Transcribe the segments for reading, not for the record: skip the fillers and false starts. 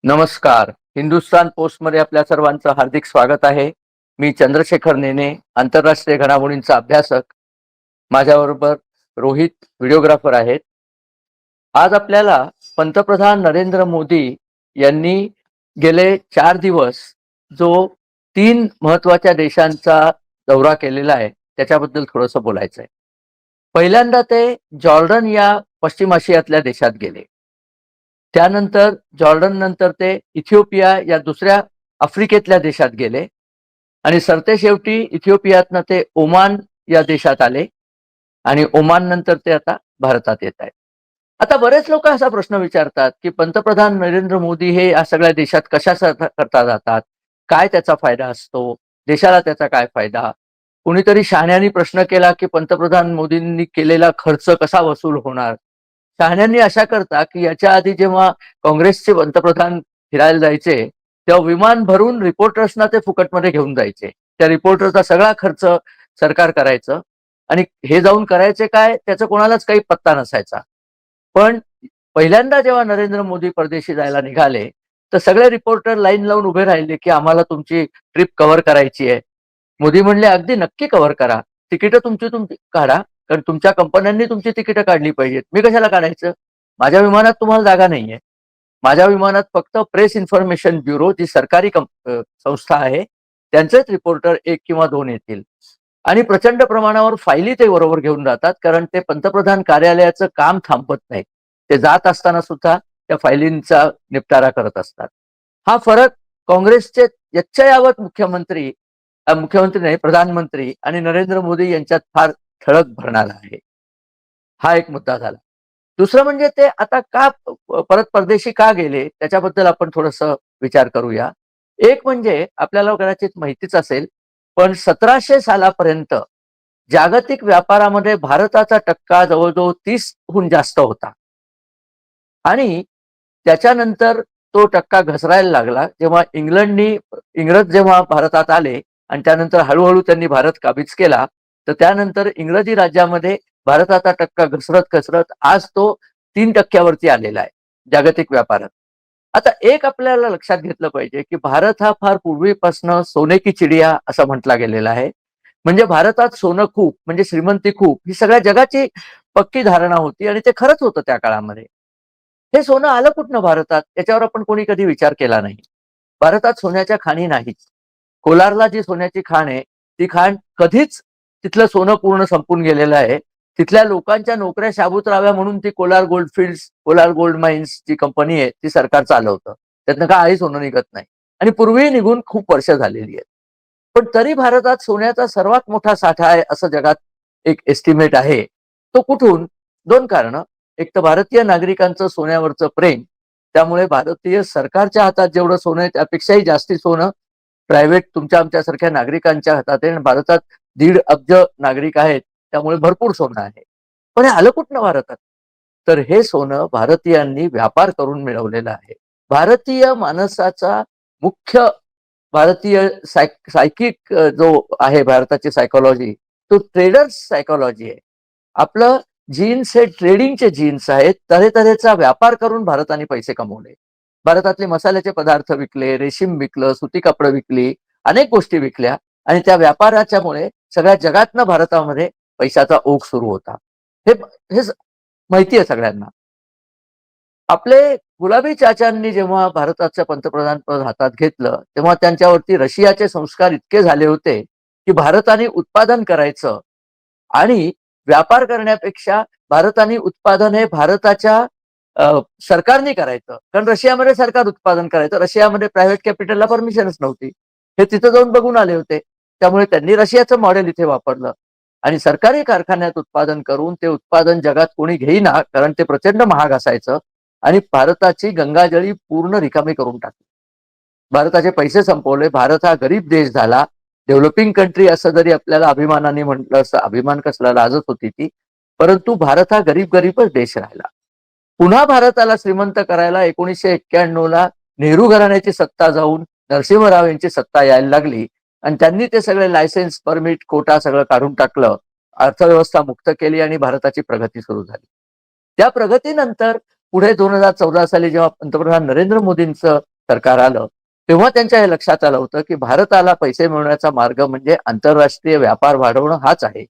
नमस्कार. हिंदुस्तान पोस्टमध्ये आपल्या सर्वांचं हार्दिक स्वागत आहे. मी चंद्रशेखर नेने, आंतरराष्ट्रीय घडामोडींचा अभ्यासक. माझ्याबरोबर रोहित व्हिडिओग्राफर आहेत. आज आपल्याला पंतप्रधान नरेंद्र मोदी यांनी गेले 4 दिवस जो 3 महत्वाच्या देशांचा दौरा केलेला आहे, त्याच्याबद्दल थोडंसं बोलायचं आहे. पहिल्यांदा ते जॉर्डन या पश्चिम आशियातल्या देशात गेले. त्यानंतर जॉर्डन नंतर ते इथिओपिया या दुसऱ्या आफ्रिकेतल्या देशात गेले आणि सरतेशेवटी इथिओपियातनं ते ओमान या देशात आले आणि ओमान नंतर ते आता भारतात येत आहेत. आता बरेच लोक असा प्रश्न विचारतात की पंतप्रधान नरेंद्र मोदी हे या सगळ्या देशात करता जातात, काय त्याचा फायदा असतो, देशाला त्याचा काय फायदा. कुणीतरी शहाण्यांनी प्रश्न केला की पंतप्रधान मोदींनी केलेला खर्च कसा वसूल होणार. शहाण्यांनी अशा करता की याच्या आधी जेव्हा काँग्रेसचे पंतप्रधान फिरायला जायचे तेव्हा विमान भरून रिपोर्टर्सना ते फुकटमध्ये घेऊन जायचे. त्या रिपोर्टरचा सगळा खर्च सरकार करायचं आणि हे जाऊन करायचे काय त्याचा कोणालाच काही पत्ता नसायचा. पण पहिल्यांदा जेव्हा नरेंद्र मोदी परदेशी जायला निघाले तर सगळे रिपोर्टर लाईन लावून उभे राहिले की आम्हाला तुमची ट्रिप कव्हर करायची आहे. मोदी म्हणले अगदी नक्की कव्हर करा, तिकीटं तुमची तुमची काढा, कारण तुमच्या कंपन्यांनी तुमची तिकीटं काढली पाहिजेत. मी कशाला काढायचं? माझ्या विमानात तुम्हाला जागा नाहीये. माझ्या विमानात फक्त प्रेस इन्फॉर्मेशन ब्युरो जी सरकारी संस्था आहे त्यांचेच रिपोर्टर 1 किंवा 2 येतील आणि प्रचंड प्रमाणावर फायली ते बरोबर घेऊन जातात, कारण ते पंतप्रधान कार्यालयाचं काम थांबत नाही. ते जात असताना सुद्धा त्या फायलींचा निपटारा करत असतात. हा फरक काँग्रेसचे यच्चयावत मुख्यमंत्री नाही प्रधानमंत्री आणि नरेंद्र मोदी यांच्यात फार ठळक भरणारा आहे. हा एक मुद्दा झाला. दुसरं म्हणजे ते आता का परत परदेशी का गेले त्याच्याबद्दल आपण थोडंसं विचार करूया. एक म्हणजे आपल्याला कदाचित माहितीच असेल, पण 1700 सालापर्यंत जागतिक व्यापारामध्ये भारताचा टक्का जवळजवळ 30हून जास्त होता आणि त्याच्यानंतर तो टक्का घसरायला लागला जेव्हा इंग्रज जेव्हा भारतात आले आणि त्यानंतर हळूहळू त्यांनी भारत काबीज केला. तर त्यानंतर इंग्रजी राज्यामध्ये भारताचा टक्का घसरत घसरत आज तो 3% आलेला आहे जागतिक व्यापारात. आता एक आपल्याला लक्षात घेतलं पाहिजे की भारत हा फार पूर्वीपासून सोने की चिडिया असं म्हटला गेलेला आहे. म्हणजे भारतात सोनं खूप म्हणजे श्रीमंती खूप ही सगळ्या जगाची पक्की धारणा होती आणि ते खरंच होतं त्या काळामध्ये. हे सोनं आलं कुठनं भारतात याच्यावर आपण कोणी कधी विचार केला नाही. भारतात सोन्याच्या खाणी नाहीत. कोलारला जी सोन्याची खाण आहे ती खाण कधीच तिथलं सोनं पूर्ण संपून गेलेलं आहे. तिथल्या लोकांच्या नोकऱ्या शाबूत राहाव्या म्हणून ती कोलार गोल्डफिल्ड्स, कोलार गोल्ड माइन्स जी कंपनी आहे ती सरकार चालवतं. त्यातनं काही सोनं निघत नाही आणि पूर्वी निघून खूप वर्ष झालेली आहेत. पण तरी भारतात सोन्याचा सर्वात मोठा साठा आहे असं जगात एक एस्टिमेट आहे. तो कुठून? 2 कारणं. एक तर भारतीय नागरिकांचं सोन्यावरचं प्रेम. त्यामुळे भारतीय सरकारच्या हातात जेवढं सोनं आहे त्यापेक्षाही जास्ती सोनं प्रायव्हेट तुमच्या आमच्यासारख्या नागरिकांच्या हातात आहे आणि भारतात 1.5 अब्ज नागरिक आहेत. त्यामुळे भरपूर सोनं आहे. पण हे आलं कुठनं भारतात? तर हे सोनं भारतीयांनी व्यापार करून मिळवलेलं आहे. भारतीय माणसाचा मुख्य भारतीय सायकिक जो आहे भारताची सायकॉलॉजी, तो ट्रेडर्स सायकॉलॉजी आहे. आपलं जीन्स हे ट्रेडिंगचे जीन्स आहेत. तऱ्हेतऱ्हेचा व्यापार करून भारताने पैसे कमवले. भारतातले मसाल्याचे पदार्थ विकले, रेशीम विकलं, सुती कापडं विकली, अनेक गोष्टी विकल्या आणि त्या व्यापाराच्यामुळे सगळ्या जगातनं भारतामध्ये पैशाचा ओघ सुरू होता. हे हे माहिती आहे सगळ्यांना. आपले गुलाबी चाचांनी जेव्हा भारताचं पंतप्रधान पद हातात घेतलं, तेव्हा त्यांच्यावरती रशियाचे संस्कार इतके झाले होते, की भारताने उत्पादन करायचं आणि व्यापार करण्यापेक्षा भारताने उत्पादन हे भारताच्या सरकारने करायचं. कारण रशियामध्ये सरकार उत्पादन करायचं. रशियामध्ये प्रायव्हेट कॅपिटलला परमिशनच नव्हती. हे तिथं जाऊन बघून आले होते. त्यामुळे त्यांनी रशियाचं मॉडेल इथे वापरलं आणि सरकारी कारखान्यात उत्पादन करून ते उत्पादन जगात कोणी घेईना, कारण ते प्रचंड महाग असायचं आणि भारताची गंगाजळी पूर्ण रिकामी करून टाकली. भारताचे पैसे संपवले. भारत हा गरीब देश झाला. डेव्हलपिंग कंट्री असं जरी आपल्याला अभिमानाने म्हटलं असं, अभिमान कसला, लाजच होती ती. परंतु भारत हा गरीबच देश राहिला. पुन्हा भारताला श्रीमंत करायला 1991ला नेहरू घराण्याची सत्ता जाऊन नरसिंहराव यांची सत्ता यायला लागली आणि त्यांनी ते सगळे लायसेन्स, परमिट, कोटा सगळं काढून टाकलं. अर्थव्यवस्था मुक्त केली आणि भारताची प्रगती सुरू झाली. त्या प्रगतीनंतर पुढे 2014 साली जेव्हा पंतप्रधान नरेंद्र मोदींचं सरकार आलं तेव्हा त्यांच्या हे लक्षात आलं होतं की भारताला पैसे मिळवण्याचा मार्ग म्हणजे आंतरराष्ट्रीय व्यापार वाढवणं हाच आहे.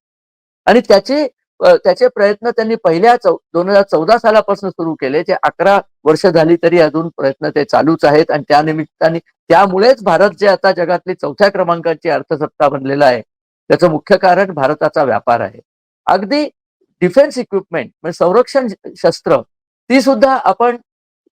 आणि त्याचे प्रयत्न त्यांनी पहिल्या 2014 सालापासून सुरू केले, जे 11 वर्ष झाली तरी अजून प्रयत्न ते चालूच आहेत. आणि त्या निमित्ताने त्यामुळेच भारत जे आता जगातली 4थ्या क्रमांकाची अर्थसत्ता बनलेला आहे, त्याचं मुख्य कारण भारताचा व्यापार आहे. अगदी डिफेन्स इक्विपमेंट म्हणजे संरक्षण शस्त्र ती सुद्धा आपण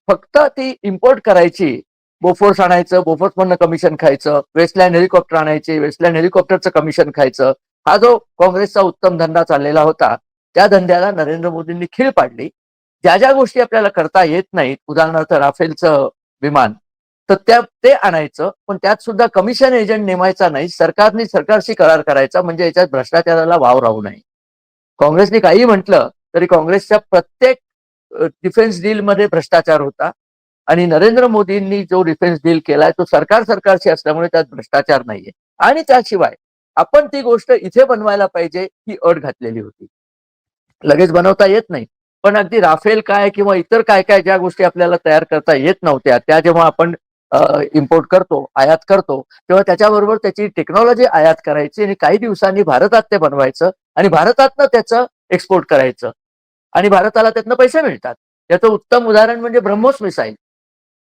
फक्त ती इम्पोर्ट करायची. बोफोर्स आणायचं, बोफोर्समधनं कमिशन खायचं, वेस्टलँड हेलिकॉप्टर आणायचे, वेस्टलँड हेलिकॉप्टरचं कमिशन खायचं. हा जो काँग्रेसचा उत्तम धंदा चाललेला होता, त्या धंद्याला नरेंद्र मोदींनी खीळ पाडली. ज्या ज्या गोष्टी आपल्याला करता येत नाहीत, उदाहरणार्थ राफेलचं विमान, तर ते आणायचं, पण त्यात सुद्धा कमिशन एजंट नेमायचा नाही, सरकारशी करार करायचा, म्हणजे याच्यात भ्रष्टाचाराला वाव राहू नये. काँग्रेसने काही म्हटलं तरी काँग्रेसच्या प्रत्येक डिफेन्स डीलमध्ये भ्रष्टाचार होता. आणि नरेंद्र मोदींनी जो डिफेन्स डील केलाय तो सरकारशी असल्यामुळे त्यात भ्रष्टाचार नाहीये. आणि त्याशिवाय आपण ती गोष्ट इथे बनवायला पाहिजे ही अट घातलेली होती. लगेच बनवता येत नाही, पण अगदी राफेल काय किंवा इतर काय काय ज्या गोष्टी आपल्याला तयार करता येत नव्हत्या, त्या जेव्हा आपण इम्पोर्ट करतो, आयात करतो, तेव्हा त्याच्याबरोबर त्याची टेक्नॉलॉजी आयात करायची आणि काही दिवसांनी भारतात ते बनवायचं आणि भारतातनं त्याचं एक्सपोर्ट करायचं आणि भारताला त्यातनं पैसे मिळतात. याचं उत्तम उदाहरण म्हणजे ब्रह्मोस मिसाईल.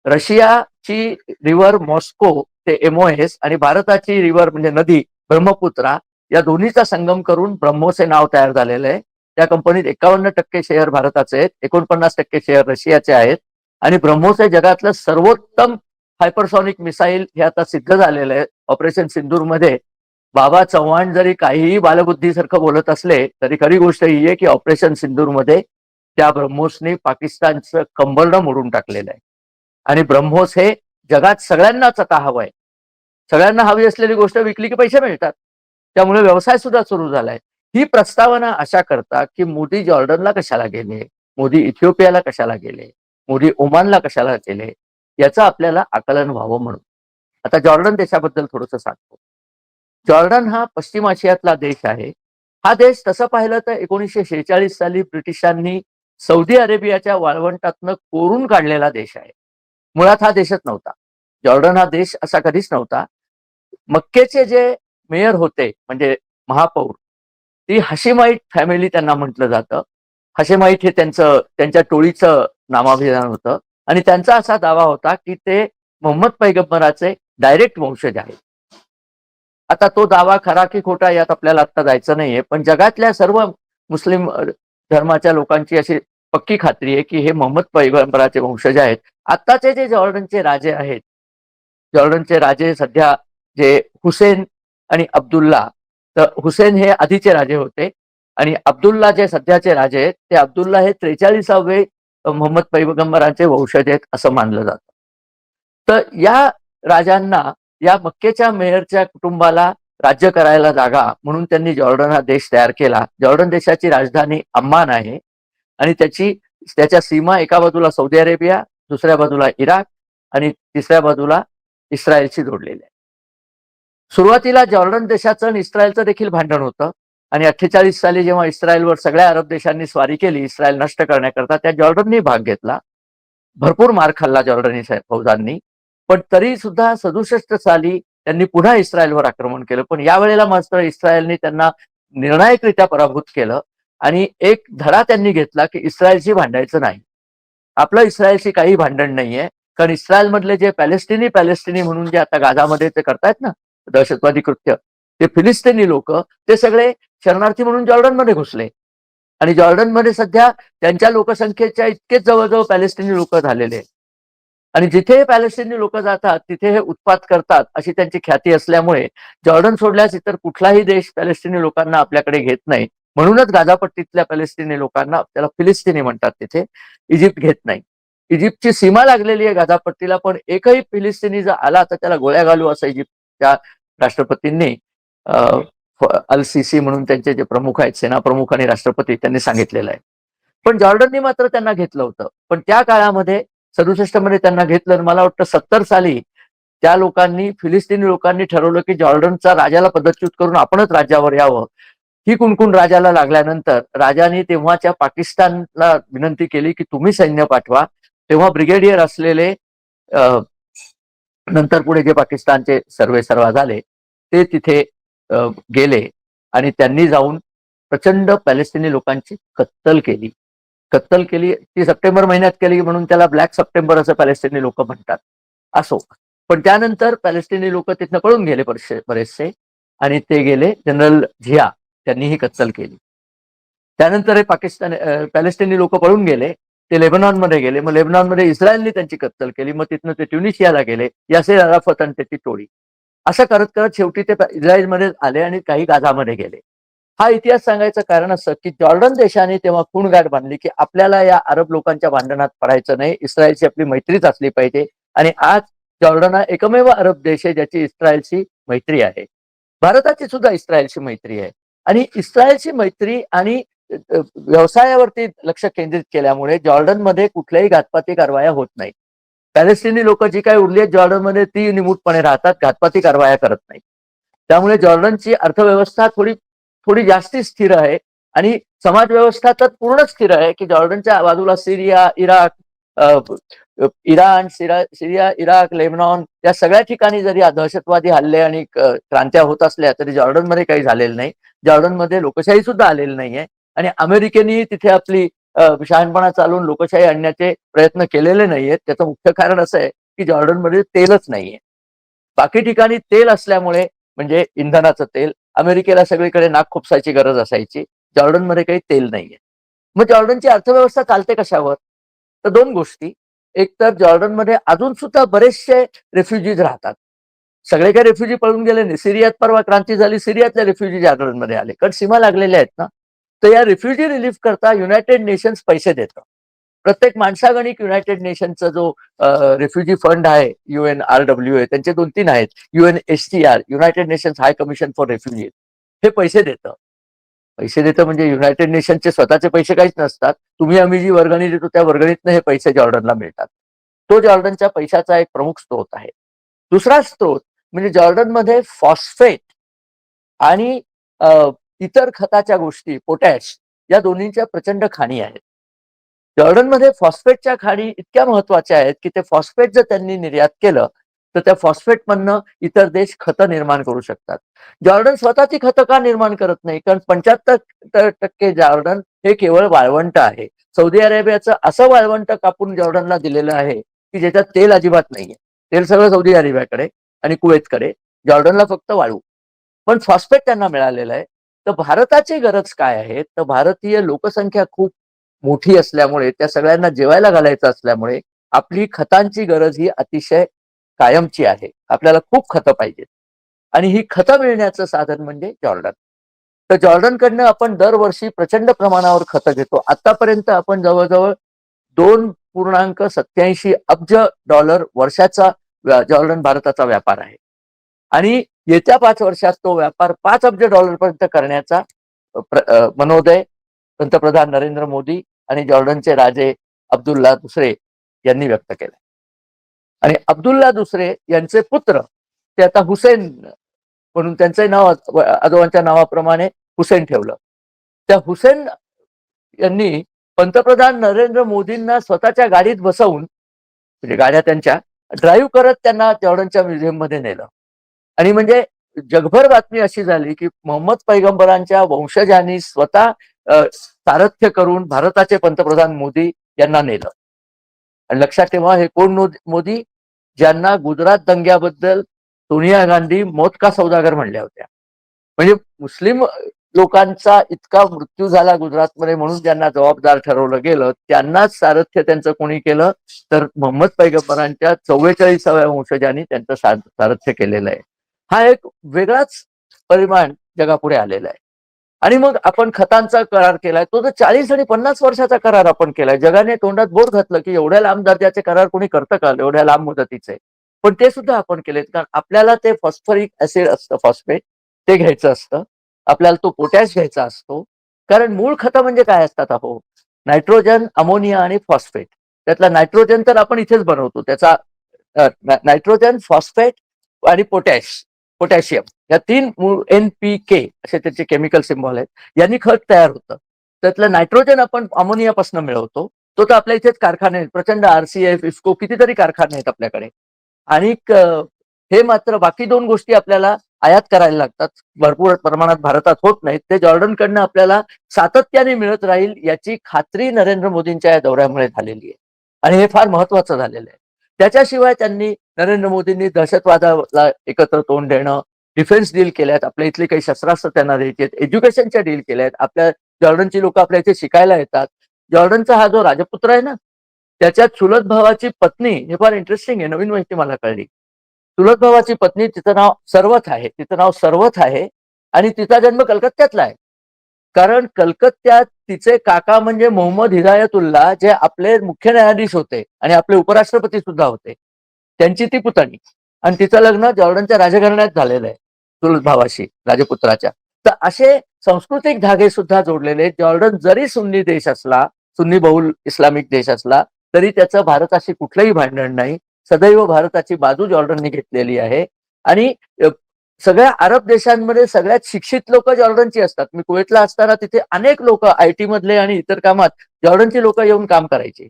रशियाची रिव्हर मॉस्को ते एमओएस आणि भारताची रिव्हर म्हणजे नदी ब्रह्मपुत्रा, या दोन्हीचा संगम करून ब्रह्मोस हे नाव तयार झालेलं आहे. त्या कंपनीत 51% शेअर भारताचे आहेत, 49% शेअर रशियाचे आहेत. आणि ब्रह्मोस हे जगातलं सर्वोत्तम हायपरसॉनिक मिसाईल हे आता सिद्ध झालेलं आहे. ऑपरेशन सिंदूरमध्ये बाबा चव्हाण जरी काहीही बालबुद्धीसारखं बोलत असले तरी खरी गोष्ट ही आहे की ऑपरेशन सिंदूरमध्ये त्या ब्रह्मोसने पाकिस्तानचं कंबरडं मोडून टाकलेलं आहे. आणि ब्रह्मोस हे जगात सगळ्यांनाच आता हवंय. सगळ्यांना हवी असलेली गोष्ट विकली की पैसे मिळतात, त्यामुळे व्यवसाय सुद्धा सुरू झालाय. ही प्रस्तावना अशा करता की मोदी जॉर्डनला कशाला गेले, मोदी इथिओपियाला कशाला गेले, मोदी ओमानला कशाला गेले, याचं आपल्याला आकलन व्हावं म्हणून. आता जॉर्डन देशाबद्दल थोडंसं सांगतो. जॉर्डन हा पश्चिम आशियातला देश आहे. हा देश तसं पाहिलं तर 1946 साली ब्रिटिशांनी सौदी अरेबियाच्या वाळवंटातनं कोरून काढलेला देश आहे. मुळात हा देशच नव्हता. जॉर्डन हा देश असा कधीच नव्हता. मक्केचे जे मेयर होते म्हणजे महापौर, ती हशिमाईट फॅमिली त्यांना म्हटलं जातं. हशिमाईट हे त्यांच्या टोळीचं नामाभिधान होतं आणि त्यांचा असा दावा होता की ते मोहम्मद पैगंबराचे डायरेक्ट वंशज आहेत. आता तो दावा खरा की खोटा यात आपल्याला आता जायचं नाहीये, पण जगातल्या सर्व मुस्लिम धर्माच्या लोकांची अशी पक्की खात्री आहे की हे मोहम्मद पैगंबराचे वंशज आहेत. आत्ताचे जे जॉर्डनचे राजे आहेत, जॉर्डनचे राजे सध्या जे हुसेन आणि अब्दुल्ला, तर हुसेन हे आधीचे राजे होते आणि अब्दुल्ला जे सध्याचे राजे आहेत, ते अब्दुल्ला हे 43वे मोहम्मद पैगंबराचे वंशज आहेत असं मानलं जातं. तर या राजांना, या मक्केच्या मेयरच्या कुटुंबाला राज्य करायला जागा म्हणून त्यांनी जॉर्डन हा देश तयार केला. जॉर्डन देशाची राजधानी अम्मान आहे आणि त्याच्या सीमा एका बाजूला सौदी अरेबिया, दुसऱ्या बाजूला इराक आणि तिसऱ्या बाजूला इस्रायलशी जोडलेले आहे. सुरुवातीला जॉर्डन देशाचं आणि इस्रायलचं देखील भांडण होतं आणि 48 साली जेव्हा इस्रायलवर सगळ्या अरब देशांनी स्वारी केली इस्रायल नष्ट करण्याकरता, त्या जॉर्डननी भाग घेतला. भरपूर मार खाल्ला जॉर्डनी फौजांनी, पण तरी सुद्धा 67 साली त्यांनी पुन्हा इस्रायलवर आक्रमण केलं. पण यावेळेला मात्र इस्रायलने त्यांना निर्णायकरित्या पराभूत केलं आणि एक धडा त्यांनी घेतला की इस्रायलशी भांडायचं नाही. आपलं इस्रायलशी काही भांडण नाहीये, कारण इस्रायल मधले जे पॅलेस्टिनी म्हणून जे आता गाझामध्ये ते करतायत ना दहशतवादी कृत्य, ते फिलिस्तिनी लोक, ते सगळे शरणार्थी म्हणून जॉर्डनमध्ये घुसले आणि जॉर्डनमध्ये सध्या त्यांच्या लोकसंख्येच्या इतकेच जवळजवळ पॅलेस्टिनी लोक झालेले आहेत. आणि जिथे पॅलेस्टिनी लोक जातात तिथे हे उत्पात करतात अशी त्यांची ख्याती असल्यामुळे जॉर्डन सोडल्यास इतर कुठलाही देश पॅलेस्टिनी लोकांना आपल्याकडे घेत नाही. म्हणूनच गाझापट्टीतल्या पॅलेस्टिनी लोकांना, त्याला फिलिस्तिनी म्हणतात तिथे, इजिप्त घेत नाही. इजिप्तची सीमा लागलेली आहे गाझापट्टीला, पण एकही फिलिस्तिनी जर आला तर त्याला गोळ्या घालू असं इजिप्तच्या राष्ट्रपतींनी अल सिसी म्हणून त्यांचे जे प्रमुख आहेत, सेनाप्रमुख आणि राष्ट्रपती, त्यांनी सांगितलेलं आहे. पण जॉर्डननी मात्र त्यांना घेतलं होतं. पण त्या काळामध्ये 67 मध्ये त्यांना घेतलं आणि मला वाटतं 70 साली त्या लोकांनी, फिलिस्तिनी लोकांनी ठरवलं की जॉर्डनचा राजाला पदच्युत करून आपणच राज्यावर यावं. ही कुणकुण राजाला लागल्यानंतर राजाने तेव्हाच्या पाकिस्तानला विनंती केली की तुम्ही सैन्य पाठवा. तेव्हा ब्रिगेडियर असलेले नंतर पुढे जे पाकिस्तानचे सर्वेसर्वा झाले ते तिथे गेले आणि त्यांनी जाऊन प्रचंड पॅलेस्टिनी लोकांची कत्तल केली. ती सप्टेंबर महिन्यात केली म्हणून त्याला ब्लॅक सप्टेंबर असं पॅलेस्टिनी लोक म्हणतात. असो, पण त्यानंतर पॅलेस्टिनी लोक तिथनं पळून गेले बरेचसे आणि ते गेले. जनरल झिया त्यांनी ही कत्तल केली. त्यानंतर हे पॅलेस्टिनी लोक पळून गेले, ते लेबनॉनमध्ये गेले. मग लेबनॉनमध्ये इस्रायलने त्यांची कत्तल केली. मग तिथनं ते ट्युनिशियाला गेले, यासिर अराफत आणि त्याची टोळी. असं करत करत शेवटी ते इस्रायलमध्ये आले आणि काही गाझामध्ये गेले. हा इतिहास सांगायचं कारण असं की जॉर्डन देशाने तेव्हा खूणगाठ बांधली की आपल्याला या अरब लोकांच्या भांडणात पडायचं नाही, इस्रायलची आपली मैत्रीच असली पाहिजे. आणि आज जॉर्डन हा एकमेव अरब देश आहे ज्याची इस्रायलशी मैत्री आहे. भारताची सुद्धा इस्रायलशी मैत्री आहे. आणि इस्रायलची मैत्री आणि व्यवसायावरती लक्ष केंद्रित केल्यामुळे जॉर्डनमध्ये कुठल्याही घातपाती कारवाया होत नाही. पॅलेस्टिनी लोक जी काही उरली आहेत जॉर्डनमध्ये ती निमूटपणे राहतात, घातपाती कारवाया करत नाही. त्यामुळे जॉर्डनची अर्थव्यवस्था थोडी थोडी जास्ती स्थिर आहे आणि समाज व्यवस्था तर पूर्ण स्थिर आहे की जॉर्डनच्या बाजूला सिरिया, सिरिया, इराक, लेबनॉन या सगळ्या ठिकाणी जरी दहशतवादी हल्ले आणि क्रांत्या होत असल्या तरी जॉर्डनमध्ये काही झालेलं नाही. जॉर्डनमध्ये लोकशाही सुद्धा आलेली नाहीये आणि अमेरिकेने तिथे आपली शहाणपणा चालवून लोकशाही आणण्याचे प्रयत्न केलेले नाहीयेत. त्याचं मुख्य कारण असं आहे की जॉर्डनमध्ये तेलच नाहीये. बाकी ठिकाणी तेल असल्यामुळे म्हणजे इंधनाचं तेल, अमेरिकेला सगळीकडे नाक खुपसायची गरज असायची. जॉर्डनमध्ये काही तेल नाहीये. मग जॉर्डनची अर्थव्यवस्था चालते कशावर? तर दोन गोष्टी. एक तर जॉर्डनमध्ये अजून सुद्धा बरेचसे रेफ्युजीज राहतात. सगळे काही रेफ्युजी पळून गेले नाही. सिरियात परवा क्रांती झाली, सिरियातले रेफ्युजी जॉर्डनमध्ये आले, कारण सीमा लागलेल्या आहेत ना. तर या रिफ्युजी रिलीफ करता युनायटेड नेशन्स पैसे देतं. प्रत्येक माणसागणिक युनायटेड नेशनचा जो रेफ्युजी फंड आहे, UNRWA, त्यांचे 2-3 आहेत. UNHCR, United nations high commission for refugee, हे पैसे देतं म्हणजे युनायटेड नेशनचे स्वतःचे पैसे काहीच नसतात. तुम्ही आम्ही जी वर्गणी देतो त्या वर्गणीतनं हे पैसे जॉर्डनला मिळतात. तो जॉर्डनच्या पैशाचा एक प्रमुख स्रोत आहे. दुसरा स्रोत म्हणजे जॉर्डनमध्ये फॉस्फेट आणि इतर खताच्या गोष्टी, पोटॅश, या दोन्हींच्या प्रचंड खाणी आहेत. जॉर्डनमध्ये फॉस्फेटच्या खाणी इतक्या महत्वाच्या आहेत की ते फॉस्फेट जर त्यांनी निर्यात केलं तर त्या फॉस्फेटमधनं इतर देश खतं निर्माण करू शकतात. जॉर्डन स्वतः ती खतं का निर्माण करत नाही? कारण 75% जॉर्डन हे केवळ वाळवंट आहे. सौदी अरेबियाचं असं वाळवंट कापून जॉर्डनला दिलेलं आहे की ज्याच्यात तेल अजिबात नाहीये. तेल सगळं सौदी अरेबियाकडे आणि कुवेतकडे, जॉर्डनला फक्त वाळू. पण फॉस्फेट त्यांना मिळालेलं आहे. तर भारताची गरज काय आहे? तर भारतीय लोकसंख्या खूप मोठी असल्यामुळे, त्या सगळ्यांना जेवायला घालायचं असल्यामुळे आपली खतांची गरज ही अतिशय कायमची आहे. आपल्याला खूप खतं पाहिजेत आणि ही खतं मिळण्याचं साधन म्हणजे जॉर्डन. तर जॉर्डनकडनं आपण दरवर्षी प्रचंड प्रमाणावर खतं घेतो. आतापर्यंत आपण जवळजवळ 2.87 अब्ज डॉलर वर्षाचा जॉर्डन भारताचा व्यापार आहे. आणि येत्या 5 वर्षात तो व्यापार 5 अब्ज डॉलर पर्यंत करण्याचा मनोदय पंतप्रधान नरेंद्र मोदी आणि जॉर्डनचे राजे अब्दुल्ला दुसरे यांनी व्यक्त केला. आणि अब्दुल्ला दुसरे यांचे पुत्र ते आता हुसेन म्हणून त्यांचे नाव आजोबांच्या नावाप्रमाणे हुसेन ठेवलं. त्या हुसेन यांनी पंतप्रधान नरेंद्र मोदींना स्वतःच्या गाडीत बसवून, म्हणजे गाड्या त्यांच्या ड्राईव्ह करत त्यांना जॉर्डनच्या म्युझियम मध्ये नेलं. आणि म्हणजे जगभर बातमी अशी झाली की मोहम्मद पैगंबरांच्या वंशजांनी स्वतः सारथ्य करून भारताचे पंतप्रधान मोदी यांना नेलं. आणि लक्षात ठेवा, हे कोण मोदी? ज्यांना गुजरात दंग्याबद्दल सोनिया गांधी मौत का सौदागर म्हणल्या होत्या. म्हणजे मुस्लिम लोकांचा इतका मृत्यू झाला गुजरातमध्ये म्हणून ज्यांना जबाबदार ठरवलं गेलं, त्यांनाच सारथ्य त्यांचं कोणी केलं? तर मोहम्मद पैगंबरांच्या 44व्या वंशजांनी त्यांचं सारथ्य केलेलं आहे. हा एक वेगळाच परिमाण जगापुढे आलेला आहे. आणि मग आपण खतांचा करार केलाय, तो तर 40 आणि 50 वर्षाचा करार आपण केलाय. जगाने तोंडात बोट घातलं की एवढ्या लांब दर्जाचे करार कोणी करतं का, एवढ्या लांब मुदतीचे? पण ते सुद्धा आपण केलेत, कारण आपल्याला ते फॉस्फरिक ऍसिड असतं, फॉस्फेट, ते घ्यायचं असतं. आपल्याला तो पोटॅश घ्यायचा असतो. कारण मूळ खतं म्हणजे काय असतात? अहो, नायट्रोजन, अमोनिया आणि फॉस्फेट. त्यातला नायट्रोजन तर आपण इथेच बनवतो. त्याचा नायट्रोजन, फॉस्फेट आणि पोटॅशियम, या 3 NPK असे त्याचे केमिकल सिम्बॉल आहेत. यांनी खत तयार होतं. त्यातलं नायट्रोजन आपण अमोनियापासून मिळवतो. तो तर आपल्या इथेच कारखाने आहेत. प्रचंड RCF, इफ्को, कितीतरी कारखाने आहेत आपल्याकडे. आणि हे मात्र बाकी दोन गोष्टी आपल्याला आयात करायला लागतात, भरपूर प्रमाणात भारतात होत नाहीत. ते जॉर्डनकडनं आपल्याला सातत्याने मिळत राहील याची खात्री नरेंद्र मोदींच्या या दौऱ्यामुळे झालेली आहे. आणि हे फार महत्वाचं झालेलं आहे. त्याच्याशिवाय त्यांनी नरेंद्र मोदींनी दहशतवादाला एकत्र तोंड देणं, डिफेन्स डील केल्यात, आपल्या इथली काही शस्त्रास्त्र त्यांना द्यायची आहेत, एज्युकेशनच्या डील केल्या आहेत. आपल्या जॉर्डनची लोक आपल्या इथे शिकायला येतात. जॉर्डनचा हा जो राजपुत्र आहे ना, त्याच्या चुलत भावाची पत्नी, हे फार इंटरेस्टिंग आहे, नवीन माहिती मला कळली. चुलत भावाची पत्नी, तिचं नाव सरवत आहे, आणि तिचा जन्म कलकत्त्यातला आहे. कारण कलकत्त्यात तिचे काका म्हणजे मोहम्मद हिदायतुल्ला, जे आपले मुख्य न्यायाधीश होते आणि आपले उपराष्ट्रपती सुद्धा होते, त्यांची ती पुतणी. आणि तिचं लग्न जॉर्डनच्या राजघराण्यात झालेलं आहे, चुलत भावाशी, राजपुत्राच्या. तर असे सांस्कृतिक धागे सुद्धा जोडलेले. जॉर्डन जरी सुन्नी देश असला, सुन्नी बहुल इस्लामिक देश असला, तरी त्याचं भारताशी कुठलंही भांडण नाही. सदैव भारताची बाजू जॉर्डनने घेतलेली आहे. आणि सगळ्या अरब देशांमध्ये सगळ्यात शिक्षित लोक जॉर्डनची असतात. मी कुवेतला असताना तिथे अनेक लोक आयटी मधले आणि इतर कामात जॉर्डनची लोक येऊन काम करायची.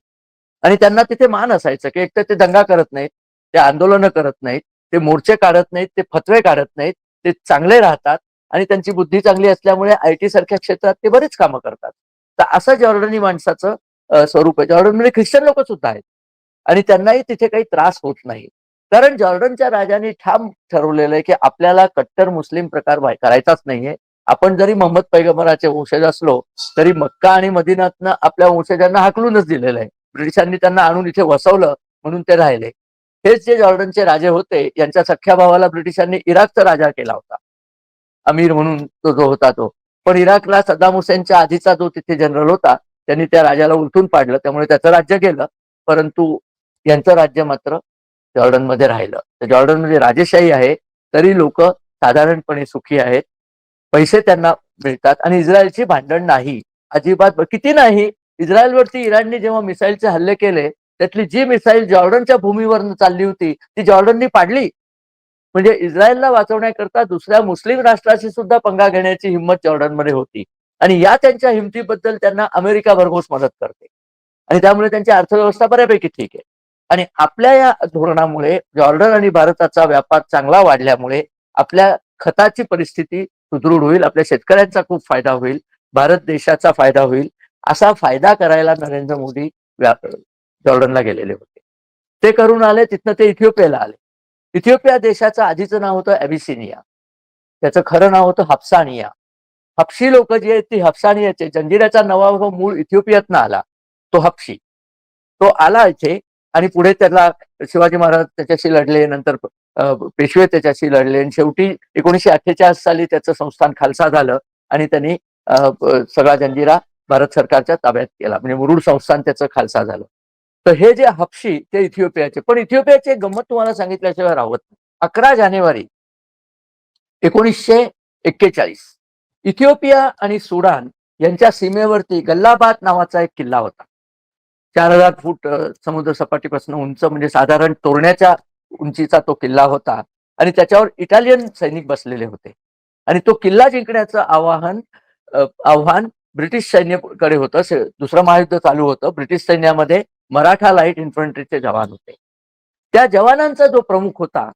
आणि त्यांना तिथे मान असायचं की एकतर ते दंगा करत नाहीत, ते आंदोलनं करत नाहीत, ते मोर्चे काढत नाहीत, ते फतवे काढत नाहीत, ते चांगले राहतात आणि त्यांची बुद्धी चांगली असल्यामुळे आयटी सारख्या क्षेत्रात ते बरीच कामं करतात. तर असं जॉर्डनी माणसाचं स्वरूप आहे. जॉर्डनमध्ये ख्रिश्चन लोक सुद्धा आहेत आणि त्यांनाही तिथे काही त्रास होत नाही. कारण जॉर्डनच्या राजाने ठाम ठरवलेलं आहे की आपल्याला कट्टर मुस्लिम प्रकार करायचाच नाहीये. आपण जरी मोहम्मद पैगंबराचे वंशज असलो तरी मक्का आणि मदिनातनं आपल्या वंशजांना हाकलूनच दिलेलं आहे. ब्रिटिशांनी त्यांना आणून इथे वसवलं म्हणून ते राहिले. हेच जे जॉर्डनचे राजे होते, यांच्या सख्ख्या भावाला ब्रिटिशांनी इराकचा राजा केला होता, अमीर म्हणून तो जो होता तो. पण इराकला सद्दाम हुसेनच्या आधीचा जो तिथे जनरल होता, त्यांनी त्या राजाला उलथून पाडलं, त्यामुळे त्याचं राज्य गेलं. परंतु यांचं राज्य मात्र जॉर्डनमध्ये राहिलं. तर जॉर्डनमध्ये राजेशाही आहे, तरी लोक साधारणपणे सुखी आहेत, पैसे त्यांना मिळतात आणि इस्रायलची भांडण नाही, अजिबात. किती नाही, इस्रायलवरती इराणने जेव्हा मिसाईलचे हल्ले केले, त्यातली जी मिसाईल जॉर्डनच्या भूमीवर चालली होती ती जॉर्डननी पाडली. म्हणजे इस्रायलला वाचवण्याकरता दुसऱ्या मुस्लिम राष्ट्राशी सुद्धा पंगा घेण्याची हिंमत जॉर्डनमध्ये होती. आणि या त्यांच्या हिमतीबद्दल त्यांना अमेरिका भरघोस मदत करते आणि त्यामुळे त्यांची अर्थव्यवस्था बऱ्यापैकी ठीक आहे. आणि आपल्या या धोरणामुळे जॉर्डन आणि भारताचा व्यापार चांगला वाढल्यामुळे आपल्या खताची परिस्थिती सुदृढ होईल, आपल्या शेतकऱ्यांचा खूप फायदा होईल, भारत देशाचा फायदा होईल. असा फायदा करायला नरेंद्र मोदी जॉर्डनला गेलेले होते. ते करून आले, तिथनं ते इथिओपियाला आले. इथिओपिया देशाचं आधीचं नाव होतं ॲबिसिनिया, त्याचं खरं नाव होतं हफ्सानिया. हपशी लोक जी आहेत ती हफ्सानियाचे, जंजिऱ्याचा नवाब मूळ इथिओपियातनं आला, तो हपशी. तो आला इथे आणि पुढे त्याला शिवाजी महाराज त्याच्याशी लढले, नंतर पेशवे त्याच्याशी लढले आणि शेवटी 1948 साली त्याचं संस्थान खालसा झालं आणि त्यांनी सगळा जंजिरा भारत सरकारच्या ताब्यात केला, म्हणजे मुरुड संस्थान त्याचं खालसा झालं. तर हे जे हपशी ते इथिओपियाचे. पण इथिओपियाची एक गंमत तुम्हाला सांगितल्याशिवाय राहत नाही. 11 जानेवारी 1941 इथिओपिया आणि सुडान यांच्या सीमेवरती गल्लाबाद नावाचा एक किल्ला होता. 4000 फूट समुद्र सपाटीपासून उंच, म्हणजे साधारण तोरण्याच्या उंचीचा तो किल्ला होता. आणि त्याच्यावर इटालियन सैनिक बसलेले होते. आणि तो किल्ला जिंकण्याचं आव्हान ब्रिटिश सैन्याकडे होतं. दुसरं महायुद्ध चालू होतं. ब्रिटिश सैन्यामध्ये मराठा लाईट इन्फंट्रीचे जवान होते. त्या जवानांचा जो प्रमुख होता,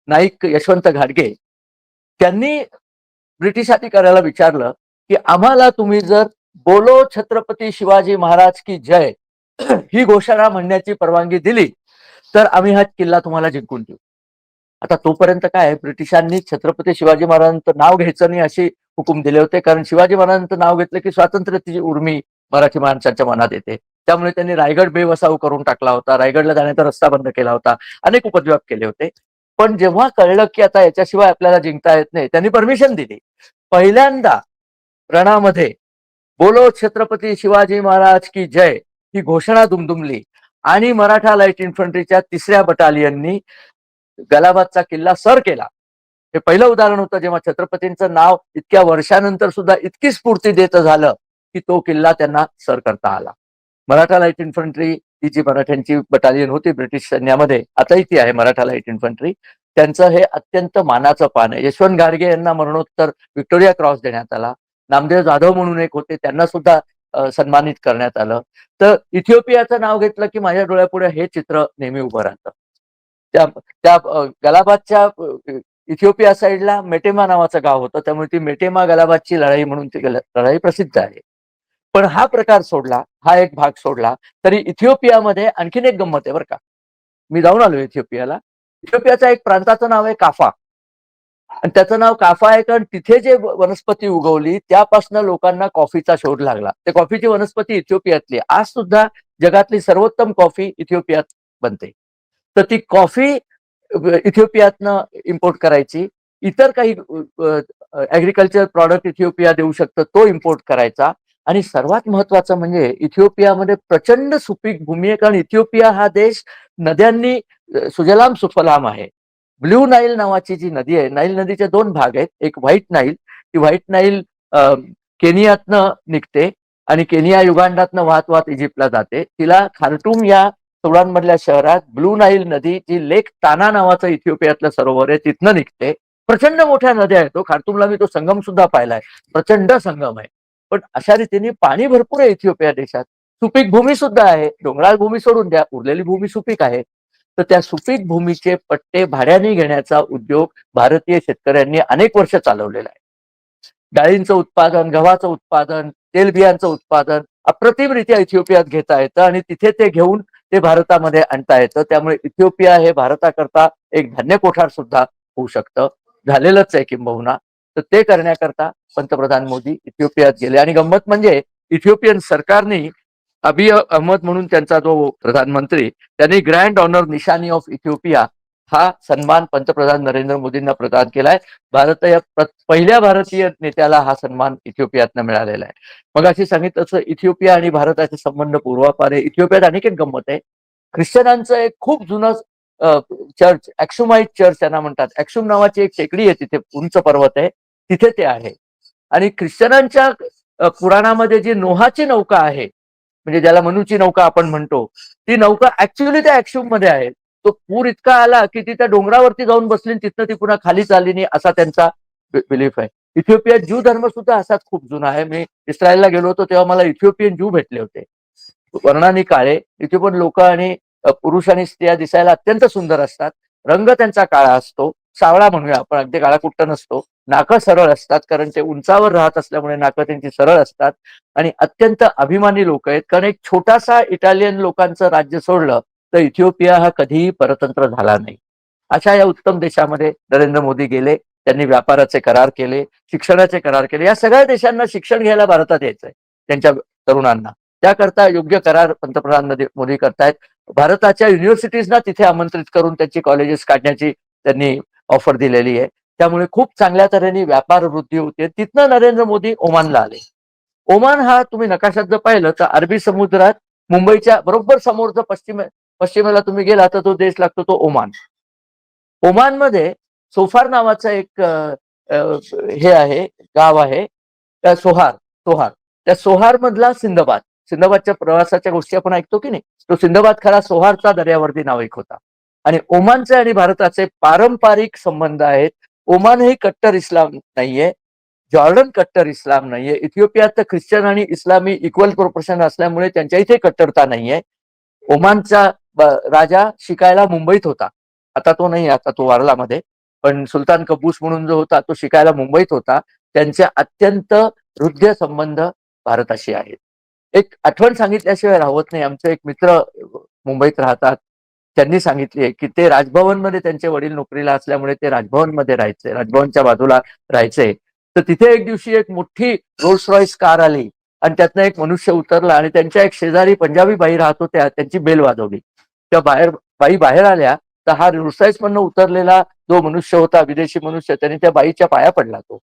नाईक यशवंत घाडगे, त्यांनी ब्रिटिश अधिकाऱ्याला विचारलं की आम्हाला तुम्ही जर बोलो छत्रपती शिवाजी महाराज की जय ही घोषणा म्हणण्याची परवानगी दिली तर आम्ही हा किल्ला तुम्हाला जिंकून देऊ. आता तोपर्यंत काय, ब्रिटिशांनी छत्रपती शिवाजी महाराजांचं नाव घ्यायचं नाही असे हुकूम दिले होते, कारण शिवाजी महाराजांचं नाव घेतलं की स्वातंत्र्याची उर्मी मराठी माणसांच्या मनात येते. त्यामुळे त्यांनी रायगड बेवसाव करून टाकला होता, रायगडला जाण्याचा रस्ता बंद केला होता, अनेक उपद्व्याप केले होते. पण जेव्हा कळलं की आता याच्याशिवाय आपल्याला जिंकता येत नाही, त्यांनी परमिशन दिली. पहिल्यांदा रणामध्ये बोलो छत्रपती शिवाजी महाराज की जय ही घोषणा दुमदुमली आणि मराठा लाईट इन्फंट्रीच्या 3ऱ्या बटालियननी गलाबादचा किल्ला सर केला. हे पहिलं उदाहरण होतं जेव्हा छत्रपतींचं नाव इतक्या वर्षानंतर सुद्धा इतकी स्फूर्ती देत झालं की तो किल्ला त्यांना सर करता आला. मराठा लाईट इन्फंट्री ही जी मराठ्यांची बटालियन होती ब्रिटिश सैन्यामध्ये, आताही ती आहे मराठा लाईट इन्फंट्री, त्यांचं हे अत्यंत मानाचं पान आहे. यशवंत गाडगे यांना मरणोत्तर व्हिक्टोरिया क्रॉस देण्यात आला. नामदेव जाधव म्हणून एक होते, त्यांना सुद्धा सन्मानित करण्यात आलं. तर इथिओपियाचं नाव घेतलं की माझ्या डोळ्यापुढे हे चित्र नेहमी उभं राहतं. त्या त्या गलाबादच्या इथिओपिया साईडला मेटेमा नावाचं गाव होतं, त्यामुळे ती मेटेमा गलाबादची लढाई म्हणून ती लढाई प्रसिद्ध आहे. पण हा प्रकार सोडला, हा एक भाग सोडला, तरी इथिओपियामध्ये आणखीन एक गंमत आहे बरं का. मी जाऊन आलो इथिओपियाला. इथिओपियाच्या एक प्रांताचं नाव आहे काफा, आणि त्याचं नाव काफा आहे कारण तिथे जे वनस्पती उगवली त्यापासून लोकांना कॉफीचा शोध लागला. ते कॉफीची वनस्पती इथिओपियातली, आज सुद्धा जगातली सर्वोत्तम कॉफी इथिओपियात बनते. तर ती कॉफी इथिओपियातनं इम्पोर्ट करायची, इतर काही ऍग्रिकल्चर प्रॉडक्ट इथिओपिया देऊ शकतं तो इम्पोर्ट करायचा. आणि सर्वात महत्वाचं म्हणजे इथिओपियामध्ये प्रचंड सुपीक भूमी आहे, कारण इथिओपिया हा देश नद्यांनी सुजलाम सुफलाम आहे. ब्ल्यू नाईल नावाची जी नदी आहे, नाईल नदीचे दोन भाग आहेत, एक व्हाईट नाईल, ती व्हाईट नाईल केनियातनं निघते आणि केनिया युगांडातनं वाहत वाहत इजिप्तला जाते. तिला खार्टूम या सुडानमधल्या शहरात ब्लू नाईल नदी, जी लेक ताना नावाचं इथिओपियातलं सरोवर आहे, तिथनं निघते. प्रचंड मोठ्या नद्या आहेत. तो खार्टूमला मी तो संगम सुद्धा पाहिलाय, प्रचंड संगम आहे. पण अशा रीतीने पाणी भरपूर आहे इथिओपिया देशात. सुपीक भूमी सुद्धा आहे, डोंगराळ भूमी सोडून द्या, उरलेली भूमी सुपीक आहे. तर त्या सुपीक भूमीचे पट्टे भाड्याने घेण्याचा उद्योग भारतीय शेतकऱ्यांनी अनेक वर्ष चालवलेला आहे. डाळींचं उत्पादन, गव्हाचं उत्पादन, तेलबियांचं उत्पादन अप्रतिमरित्या इथिओपियात घेता येतं आणि तिथे ते घेऊन ते भारतामध्ये आणता येतं. त्यामुळे इथिओपिया हे भारताकरता एक धान्य कोठार सुद्धा होऊ शकतं, झालेलंच आहे किंबहुना. तर ते करण्याकरता पंतप्रधान मोदी इथिओपियात गेले. आणि गंमत म्हणजे इथिओपियन सरकारने अबिय अहमद म्हणून त्यांचा जो प्रधानमंत्री, त्यांनी ग्रँड ऑनर निशानी ऑफ इथिओपिया हा सन्मान पंतप्रधान नरेंद्र मोदींना प्रदान केलाय. पहिल्या भारतीय नेत्याला हा सन्मान इथिओपियातनं मिळालेला आहे. मग अशी सांगितलं तसं इथिओपिया आणि भारताचे संबंध पूर्वापार आहे. इथिओपियात अनेक एक गंमत आहे. ख्रिश्चनांचं एक खूप जुनं चर्च, ऍक्शुमाइट चर्च त्यांना म्हणतात. ऍक्शुम नावाची एक टेकडी आहे, तिथे उंच पर्वत आहे, तिथे ते आहे. आणि ख्रिश्चनांच्या पुराणामध्ये जी नोहाची नौका आहे, म्हणजे ज्याला मनूची नौका आपण म्हणतो, ती नौका ऍक्च्युअली त्या ऍक्शुम मध्ये आहे. तो पूर इतका आला की ती त्या डोंगरावरती जाऊन बसली, तिथनं ती पुन्हा खाली चालली नाही, असा त्यांचा बिलीफ आहे. इथिओपियात ज्यू धर्म सुद्धा असाच खूप जुना आहे. मी इस्रायलला गेलो होतो तेव्हा मला इथिओपियन ज्यू भेटले होते, वर्णाने काळे. तिथे पण लोक आणि पुरुष आणि स्त्रिया दिसायला अत्यंत सुंदर असतात. रंग त्यांचा काळा असतो, सावळा म्हणूया आपण, अगदी काळा कुट्ट नसतो. नाकं सरळ असतात, कारण ते उंचावर राहत असल्यामुळे नाकं त्यांची सरळ असतात. आणि अत्यंत अभिमानी लोक आहेत, कारण एक छोटासा इटालियन लोकांचं राज्य सोडलं तर इथिओपिया हा कधीही परतंत्र झाला नाही. अशा या उत्तम देशामध्ये नरेंद्र मोदी गेले. त्यांनी व्यापाराचे करार केले, शिक्षणाचे करार केले. या सगळ्या देशांना शिक्षण घ्यायला भारतात यायचंय त्यांच्या तरुणांना. त्याकरता योग्य करार पंतप्रधान मोदी करतायत. भारताच्या युनिव्हर्सिटीजना तिथे आमंत्रित करून त्यांची कॉलेजेस काढण्याची त्यांनी ऑफर दिलेली आहे. त्यामुळे खूप चांगल्या तऱ्हेने व्यापार वृद्धी होते. तिथनं नरेंद्र मोदी ओमानला आले. ओमान हा तुम्ही नकाशात जर पाहिलं तर अरबी समुद्रात मुंबईच्या बरोबर समोर जर पश्चिमेला तुम्ही गेला तर तो देश लागतो, तो ओमान. ओमानमध्ये सोफार नावाचं एक हे आहे, गाव आहे, त्या सोहार सोहार त्या सोहार मधला सिंदबाद. सिंदबादच्या प्रवासाच्या गोष्टी आपण ऐकतो की नाही, तो सिंदबाद खरा सोहारचा दर्यावर्ती नाविक होता. आणि ओमानचे आणि भारताचे पारंपरिक संबंध आहेत. ओमान ही कट्टर इस्लाम नाहीये, जॉर्डन कट्टर इस्लाम नाहीये. इथिओपियात तर ख्रिश्चन आणि इस्लामी इक्वल प्रोपोर्शन असल्यामुळे त्यांच्या इथे कट्टरता नाहीये. ओमानचा राजा शिकायला मुंबईत होता, आता तो नाही, आता तो वारलामध्ये. पण सुलतान कब्बूस म्हणून जो होता तो शिकायला मुंबईत होता. त्यांचे अत्यंत हृदय संबंध भारताशी आहेत. एक आठवण सांगितल्याशिवाय राहत नाही. आमचे एक मित्र मुंबईत राहतात, त्यांनी सांगितले की ते राजभवनमध्ये, त्यांचे वडील नोकरीला असल्यामुळे ते राजभवनमध्ये राहायचे, राजभवनच्या बाजूला राहायचे. तर तिथे एक दिवशी एक मोठी रोल्स रॉयस कार आली आणि त्यातनं एक मनुष्य उतरला आणि त्यांच्या एक शेजारी पंजाबी बाई राहत होत्या, त्यांची बेल वाजवली. त्या बाई बाहेर आल्या तर हा रोल्स रॉयस मधनं उतरलेला जो मनुष्य होता, विदेशी मनुष्य, त्याने त्या बाईच्या पाया पडला. तो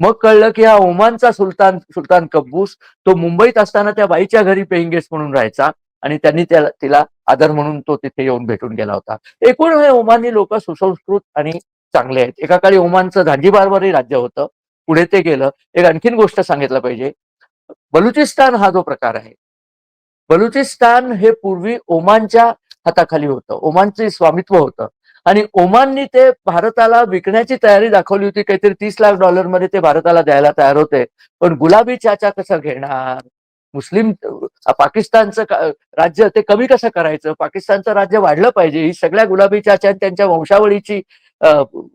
मग कळलं की हा ओमानचा सुलतान कब्बूस, तो मुंबईत असताना त्या बाईच्या घरी पेईंग गेस्ट म्हणून राहायचा आणि त्यांनी तिला आदर म्हणून तो तिथे येऊन भेटून गेला होता. एकूण हे ओमानी लोक सुसंस्कृत आणि चांगले आहेत. एका काळी ओमानचं झांजिबारवरही राज्य होतं, पुढे ते गेलं. एक आणखीन गोष्ट सांगितलं पाहिजे, बलुचिस्तान हा जो प्रकार आहे, बलुचिस्तान हे पूर्वी ओमानच्या हाताखाली होतं, ओमानचे स्वामित्व होतं. आणि ओमाननी ते भारताला विकण्याची तयारी दाखवली होती. काहीतरी $30 लाख मध्ये ते भारताला द्यायला तयार होते. पण गुलाबी चाचा कसं घेणार, मुस्लिम पाकिस्तानचं राज्य ते कमी कसं करायचं, पाकिस्तानचं राज्य वाढलं पाहिजे, ही सगळ्या गुलाबी चाचा आणि त्यांच्या वंशावळीची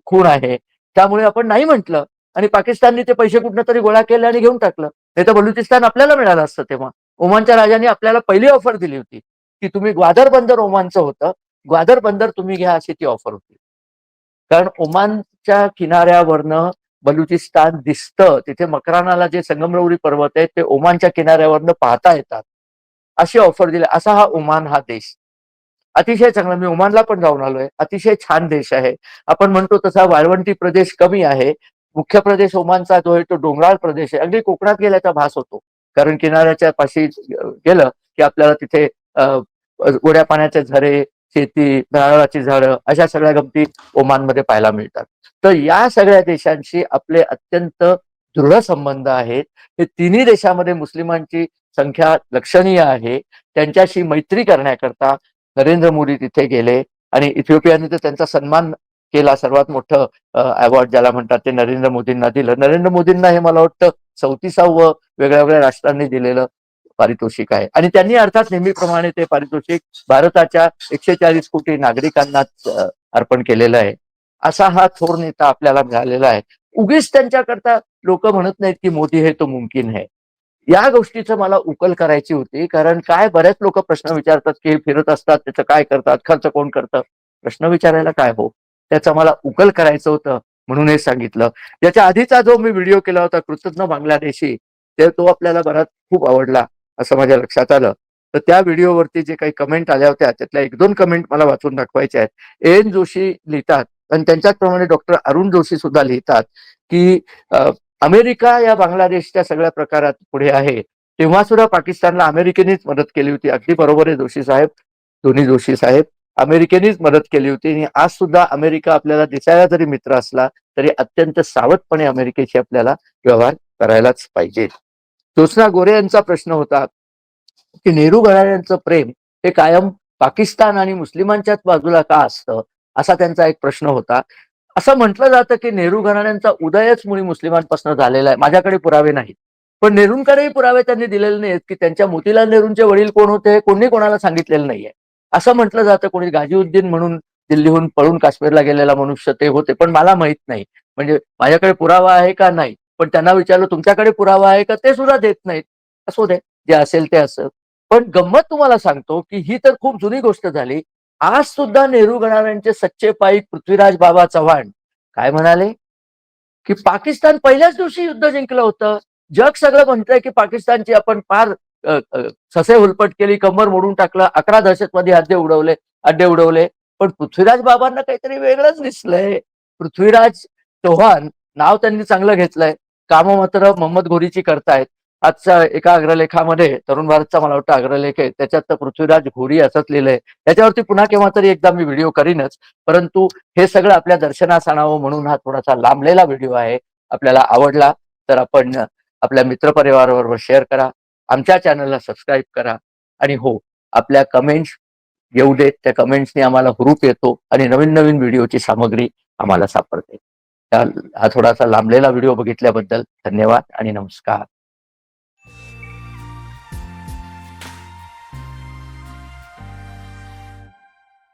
खूण आहे. त्यामुळे आपण नाही म्हटलं आणि पाकिस्तानने ते पैसे कुठनं तरी गोळा केले आणि घेऊन टाकलं. नाही तर बलुचिस्तान आपल्याला मिळालं असतं तेव्हा. ओमानच्या राजाने आपल्याला पहिली ऑफर दिली होती की तुम्ही ग्वादर बंदर ओमानचं होतं, ग्वादर बंदर तुम्ही घ्या अशी ती ऑफर होती. कारण ओमानच्या किनाऱ्यावरनं बलुचिस्तान दिसतं, तिथे मकरानाला जे संगमरवरी पर्वत आहेत ते ओमानच्या किनाऱ्यावरनं पाहता येतात, अशी ऑफर दिली. असा हा ओमान हा देश अतिशय चांगला. मी ओमानला पण जाऊन आलोय. अतिशय छान देश आहे. आपण म्हणतो तसा वाळवंटी प्रदेश कमी आहे. मुख्य प्रदेश ओमानचा जो आहे तो डोंगराळ प्रदेश आहे. अगदी कोकणात गेल्याचा भास होतो. कारण किनाऱ्याच्या पाशी गेलं की आपल्याला तिथे गोड्या पाण्याचे झरे, शेती, नारळाची झाडं अशा सगळ्या गमती ओमानमध्ये पाहायला मिळतात. तर या सगळ्या देशांशी आपले अत्यंत दृढ संबंध आहेत. हे तिन्ही देशामध्ये मुस्लिमांची संख्या लक्षणीय आहे. त्यांच्याशी मैत्री करण्याकरता नरेंद्र मोदी तिथे गेले आणि इथिओपियाने तर त्यांचा सन्मान केला. सर्वात मोठं अवॉर्ड ज्याला म्हणतात ते नरेंद्र मोदींना दिलं. नरेंद्र मोदींना हे मला वाटतं 34व वेगळ्या वेगळ्या राष्ट्रांनी दिलेलं पारितोषिक आहे आणि त्यांनी अर्थात नेहमीप्रमाणे ते पारितोषिक भारताच्या 140 कोटी नागरिकांनाच अर्पण केलेलं आहे. असा हा थोर नेता आपल्याला मिळालेला आहे. उगीच त्यांच्याकरता लोक म्हणत नाहीत की मोदी है तो मुमकिन है. या गोष्टीचं मला उकल करायची होती. कारण काय बऱ्याच लोक प्रश्न विचारतात की हे फिरत असतात त्याचं काय करतात, खर्च कोण करतं. प्रश्न विचारायला काय हो, त्याचं मला उकल करायचं होतं म्हणून हे सांगितलं. याच्या आधीचा जो मी व्हिडिओ केला होता कृतज्ञ बांगलादेशी, तो आपल्याला बराच खूप आवडला असं माझ्या लक्षात आलं. तर त्या व्हिडिओवरती जे काही कमेंट आल्या होत्या त्यातल्या 1-2 कमेंट मला वाचून दाखवायच्या आहेत. एन जोशी लिहितात आणि त्यांच्याचप्रमाणे डॉक्टर अरुण जोशी सुद्धा लिहितात की अमेरिका या बांगलादेशच्या सगळ्या प्रकारात पुढे आहे. तेव्हा सुद्धा पाकिस्तानला अमेरिकेनेच मदत केली होती. अगदी बरोबर आहे जोशी साहेब, दोन्ही जोशी साहेब. अमेरिकेनेच मदत केली होती आणि आज सुद्धा अमेरिका आपल्याला दिसायला जरी मित्र असला तरी अत्यंत सावधपणे अमेरिकेशी आपल्याला व्यवहार करायलाच पाहिजे. ज्योत्स्ना गोरे यांचा प्रश्न होता की नेहरू घराण्यांचं प्रेम हे कायम पाकिस्तान आणि मुस्लिमांच्याच बाजूला का असतं, असा त्यांचा एक प्रश्न होता. असं म्हटलं जातं की नेहरू घराण्यांचा उदयच मुळी मुस्लिमांपासून झालेला आहे. माझ्याकडे पुरावे नाहीत, पण नेहरूंकडेही पुरावे त्यांनी दिलेले नाहीत की त्यांच्या मोतीलाल नेहरूंचे वडील कोण होते हे कोणी कोणाला सांगितलेलं नाहीये. असं म्हटलं जातं कोणी गाझीउद्दीन म्हणून दिल्लीहून पळून काश्मीरला गेलेला मनुष्य ते होते, पण मला माहित नाही. म्हणजे माझ्याकडे पुरावा आहे का नाही, पण त्यांना विचारलं तुमच्याकडे पुरावा आहे का, ते सुद्धा देत नाहीत. असू दे, जे असेल ते असं. पण गंमत तुम्हाला सांगतो की ही तर खूप जुनी गोष्ट झाली. आज सुद्धा नेहरू घराण्यांचे सच्चे पाईक पृथ्वीराज बाबा चव्हाण काय म्हणाले की पाकिस्तान पहिल्याच दिवशी युद्ध जिंकलं होतं. जग सगळं म्हणतंय की पाकिस्तानची आपण फार ससे उलपट केली, कंबर मोडून टाकलं, 11 दहशतवादी अड्डे उडवले. पण पृथ्वीराज बाबांना काहीतरी वेगळंच दिसलंय. पृथ्वीराज चव्हाण नाव त्यांनी चांगलं घेतलंय, कामं मात्र मोहम्मद घोरीची करतायत. आजच्या एका अग्रलेखामध्ये तरुण भारतचा मला वाटतं अग्रलेख आहे, त्याच्यात तर पृथ्वीराज घोरी असंच लिहिलंय. त्याच्यावरती पुन्हा केव्हा तरी एकदा मी व्हिडिओ करीनच. परंतु हे सगळं आपल्या दर्शनास आणावं म्हणून हा थोडासा लांबलेला व्हिडिओ आहे. आपल्याला आवडला तर आपण आपल्या मित्रपरिवाराबरोबर शेअर करा, आमच्या चॅनलला सबस्क्राईब करा आणि हो, आपल्या कमेंट्स येऊ देत. त्या कमेंट्सनी आम्हाला हुरूप येतो आणि नवीन नवीन व्हिडिओची सामग्री आम्हाला सापडते. हा थोडासा लांबलेला व्हिडिओ बघितल्याबद्दल धन्यवाद आणि नमस्कार.